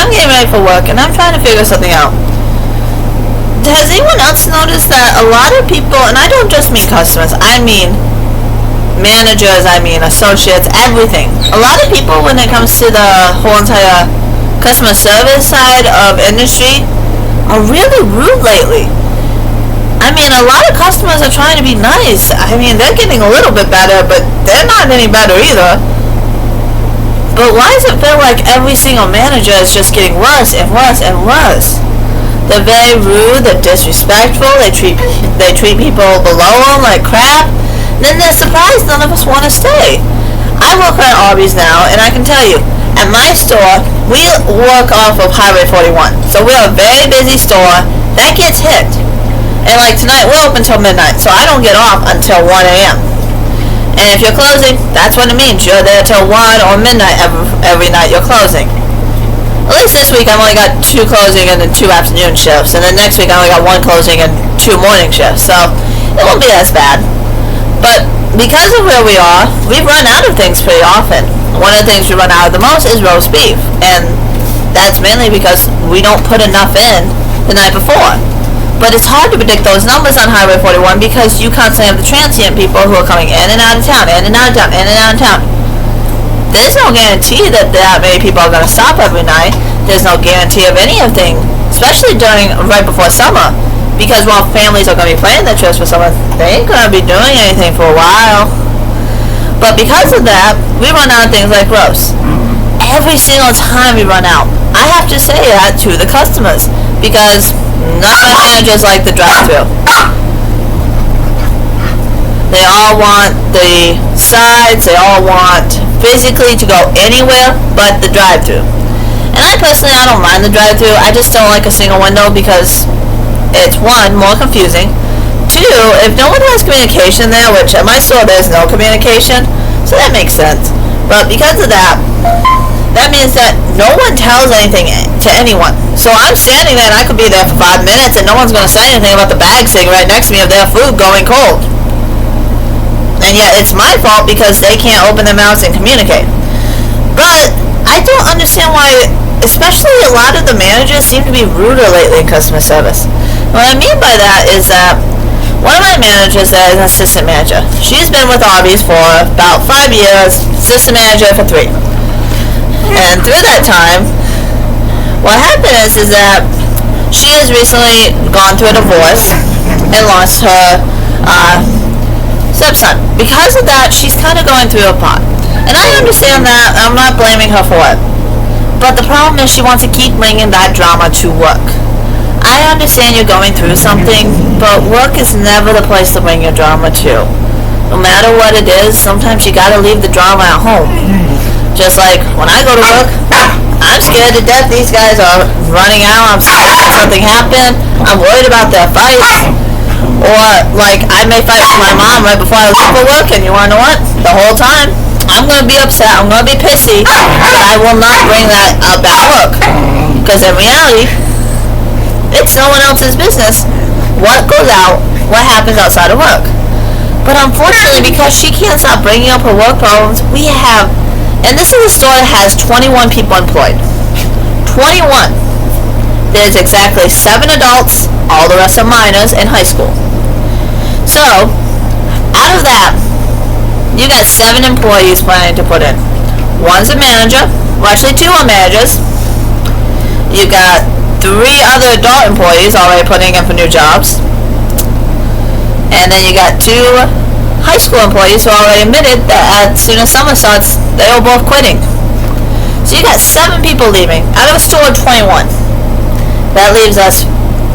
I'm getting ready for work, and I'm trying to figure something out. Has anyone else noticed that a lot of people, and I don't just mean customers, I mean managers, I mean associates, everything. A lot of people, when it comes to the whole entire customer service side of industry, are really rude lately. I mean, a lot of customers are trying to be nice. I mean, they're getting a little bit better, but they're not any better either. But why does it feel like every single manager is just getting worse and worse and worse? They're very rude, they're disrespectful, they treat people below them like crap. Then they're surprised none of us want to stay. I work at Arby's now, and I can tell you, at my store, we work off of Highway 41. So we're a very busy store that gets hit. And like tonight, we're open till midnight, so I don't get off until 1 a.m. And if you're closing, that's what it means. You're there till 1 or midnight every night you're closing. At least this week I've only got 2 closing and then 2 afternoon shifts. And then next week I only got 1 closing and 2 morning shifts. So it won't be as bad. But because of where we are, we've run out of things pretty often. One of the things we run out of the most is roast beef. And that's mainly because we don't put enough in the night before. But it's hard to predict those numbers on Highway 41 because you constantly have the transient people who are coming in and out of town, in and out of town, in and out of town. There's no guarantee that many people are going to stop every night. There's no guarantee of anything, especially right before summer. Because while families are going to be planning their trips for summer, they ain't going to be doing anything for a while. But because of that, we run out of things like roast. Every single time we run out, I have to say that to the customers because none of my managers like the drive-thru. They all want the sides, they all want physically to go anywhere but the drive-thru. And I don't mind the drive-thru. I just don't like a single window because it's 1, more confusing. 2, if no one has communication there, which at my store there's no communication, so that makes sense. But because of that, that means that no one tells anything to anyone. So I'm standing there and I could be there for 5 minutes and no one's going to say anything about the bag sitting right next to me of their food going cold. And yet it's my fault because they can't open their mouths and communicate. But I don't understand why, especially a lot of the managers seem to be ruder lately in customer service. What I mean by that is that one of my managers is an assistant manager. She's been with Arby's for about 5 years, assistant manager for 3. And through that time, what happened is that she has recently gone through a divorce and lost her stepson. Because of that, she's kind of going through a pot. And I understand that. I'm not blaming her for it. But the problem is she wants to keep bringing that drama to work. I understand you're going through something, but work is never the place to bring your drama to. No matter what it is, sometimes you gotta leave the drama at home. Just like when I go to work, I'm scared to death these guys are running out. I'm scared that something happened. I'm worried about their fights. Or like I may fight with my mom right before I leave for work, and you wanna know what? The whole time I'm gonna be upset. I'm gonna be pissy. But I will not bring that up at work. Because in reality, it's no one else's business what goes out, what happens outside of work. But unfortunately, because she can't stop bringing up her work problems, we have, and this is a store that has 21 people employed. 21. There's exactly 7 adults, all the rest are minors, in high school. So, out of that, you got 7 employees planning to put in. One's a manager, well actually 2 are managers. You got 3 other adult employees already putting in for new jobs. And then you got 2 high school employees who already admitted that as soon as summer starts, they were both quitting. So you got 7 people leaving out of a store of 21. That leaves us,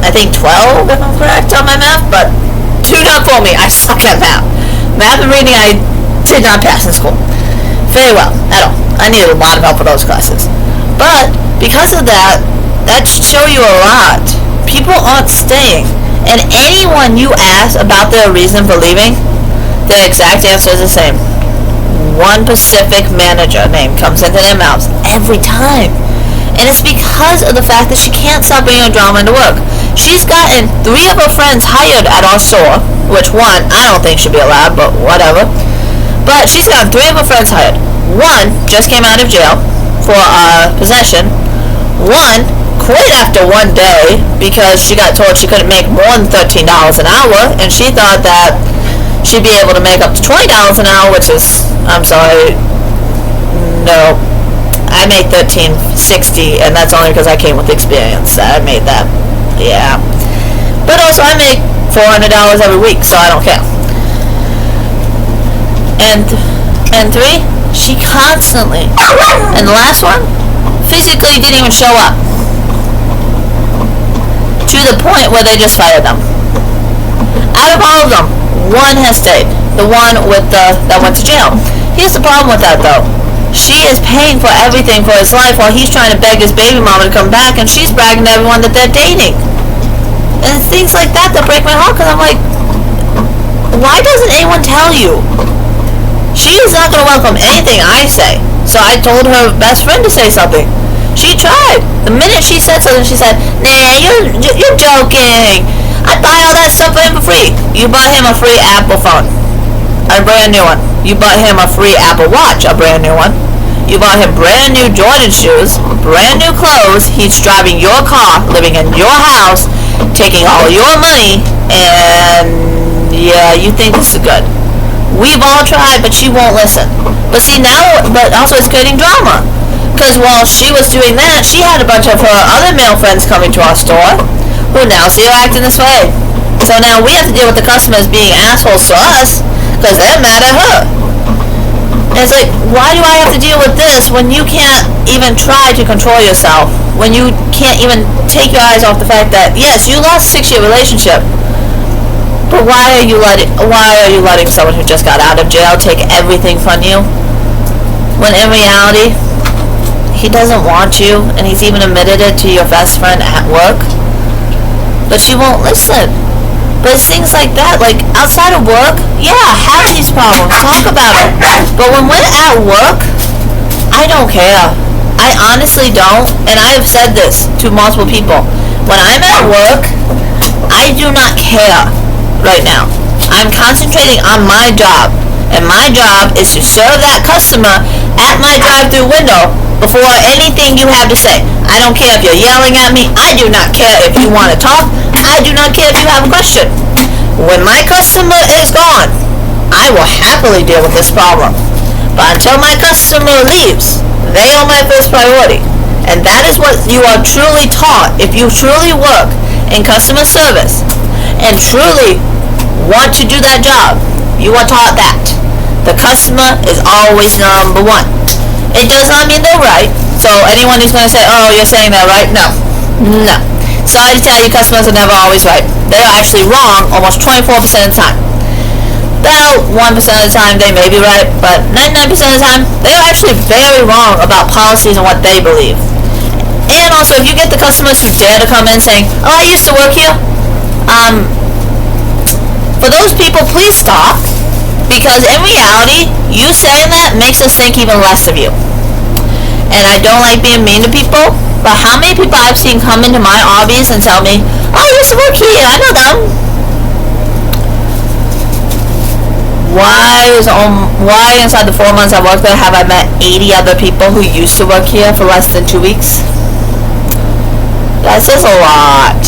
I think, 12 if I'm correct on my math, but do not quote me, I suck at math. Math and reading I did not pass in school very well at all. I needed a lot of help for those classes. But because of that, that should show you a lot. People aren't staying. And anyone you ask about their reason for leaving, the exact answer is the same. One specific manager name comes into their mouths every time. And it's because of the fact that she can't stop bringing drama into work. She's gotten 3 of her friends hired at our store, which one I don't think should be allowed, but whatever. But she's gotten 3 of her friends hired. One just came out of jail for possession. One, quit after one day because she got told she couldn't make more than $13 an hour, and she thought that she'd be able to make up to $20 an hour, which is, I'm sorry, no. I make $13.60, and that's only because I came with experience that I made that. Yeah. But also, I make $400 every week, so I don't care. And three, she constantly, and the last one, physically didn't even show up. To the point where they just fired them. Out of all of them, one has stayed. The one that went to jail. Here's the problem with that, though. She is paying for everything for his life while he's trying to beg his baby mama to come back, and she's bragging to everyone that they're dating. And it's things like that that break my heart, because I'm like, why doesn't anyone tell you? She is not going to welcome anything I say. So I told her best friend to say something. She tried. The minute she said something, she said, "Nah, you're joking. I buy all that stuff for him for free." You bought him a free Apple phone, a brand new one. You bought him a free Apple Watch, a brand new one. You bought him brand new Jordan shoes, brand new clothes. He's driving your car, living in your house, taking all your money, and yeah, you think this is good. We've all tried, but she won't listen. But see now, but also it's creating drama. Because while she was doing that, she had a bunch of her other male friends coming to our store, who now see her acting this way. So now we have to deal with the customers being assholes to us, because they're mad at her. And it's like, why do I have to deal with this when you can't even try to control yourself? When you can't even take your eyes off the fact that, yes, you lost a 6-year relationship, but why are you letting someone who just got out of jail take everything from you? When in reality, he doesn't want you, and he's even admitted it to your best friend at work. But she won't listen. But it's things like that, like outside of work, yeah, have these problems, talk about it. But when we're at work, I don't care. I honestly don't, and I have said this to multiple people. When I'm at work, I do not care right now. I'm concentrating on my job, and my job is to serve that customer at my drive-thru window before anything you have to say. I don't care if you're yelling at me. I do not care if you want to talk. I do not care if you have a question. When my customer is gone, I will happily deal with this problem. But until my customer leaves, they are my first priority. And that is what you are truly taught if you truly work in customer service and truly want to do that job. You are taught that. The customer is always number one. It does not mean they're right. So anyone who's going to say, oh, you're saying they're right, no. No. Sorry to tell you, customers are never always right. They are actually wrong almost 24% of the time. About 1% of the time they may be right, but 99% of the time they are actually very wrong about policies and what they believe. And also, if you get the customers who dare to come in saying, oh, I used to work here, for those people, please stop, because in reality, you saying that makes us think even less of you. And I don't like being mean to people, but how many people I've seen come into my Arby's and tell me, oh, I used to work here, I know them. Why inside the 4 months I worked there have I met 80 other people who used to work here for less than 2 weeks? That says a lot.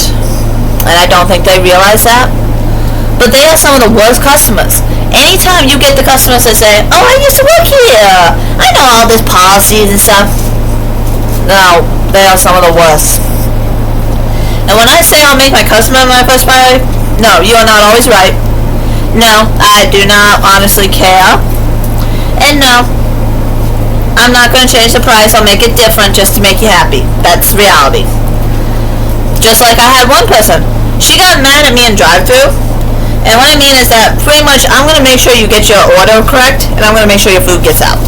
And I don't think they realize that. But they are some of the worst customers. Anytime you get the customers that say, oh, I used to work here, I know all these policies and stuff. No, they are some of the worst. And when I say I'll make my customer my first priority, no, you are not always right. No, I do not honestly care. And no, I'm not going to change the price. I'll make it different just to make you happy. That's reality. Just like I had one person. She got mad at me in drive-thru. And what I mean is that pretty much I'm going to make sure you get your order correct, and I'm going to make sure your food gets out.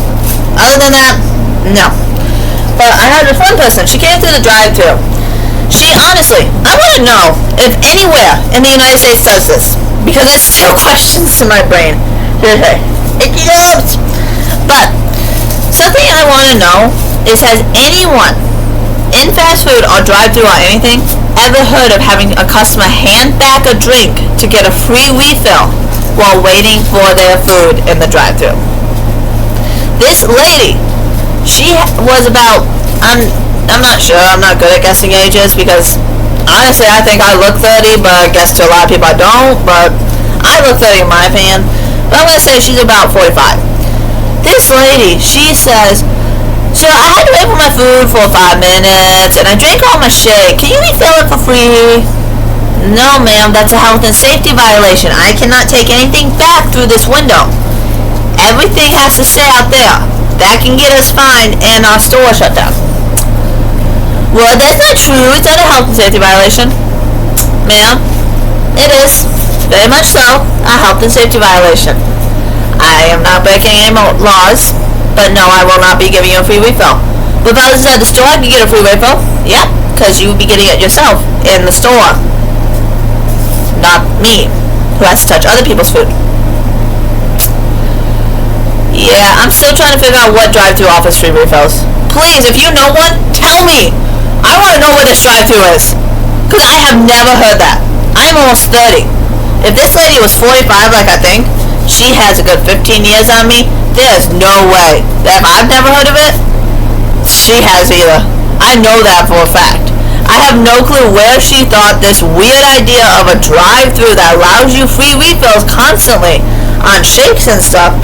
Other than that, no. But I had this one person. She came through the drive-thru. She honestly, I want to know if anywhere in the United States does this, because it's still questions in my brain. It goes. But something I want to know is, has anyone in fast food or drive-thru or anything ever heard of having a customer hand back a drink to get a free refill while waiting for their food in the drive-thru? This lady, she was about, I'm not sure. I'm not good at guessing ages because honestly I think I look 30, but I guess to a lot of people I don't, but I look 30 in my opinion. But I'm going to say she's about 45. This lady, she says, so I had to wait for my food for 5 minutes and I drank all my shake. Can you refill it for free? No, ma'am, that's a health and safety violation. I cannot take anything back through this window. Everything has to stay out there. That can get us fined and our store shut down. Well, that's not true. It's not a health and safety violation. Ma'am, it is. Very much so. A health and safety violation. I am not breaking any laws, but no, I will not be giving you a free refill. But if I was at the store, I could get a free refill. Yep, because you would be getting it yourself in the store. Not me, who has to touch other people's food. Yeah, I'm still trying to figure out what drive-thru offers free refills. Please, if you know one, tell me. I want to know where this drive-thru is. Because I have never heard that. I'm almost 30. If this lady was 45 like I think, she has a good 15 years on me. There's no way that if I've never heard of it, she has either. I know that for a fact. I have no clue where she thought this weird idea of a drive-thru that allows you free refills constantly on shakes and stuff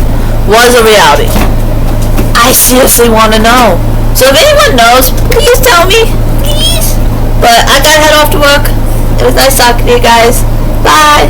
was a reality. I seriously want to know. So if anyone knows, please tell me. Please. But I gotta head off to work. It was nice talking to you guys. Bye.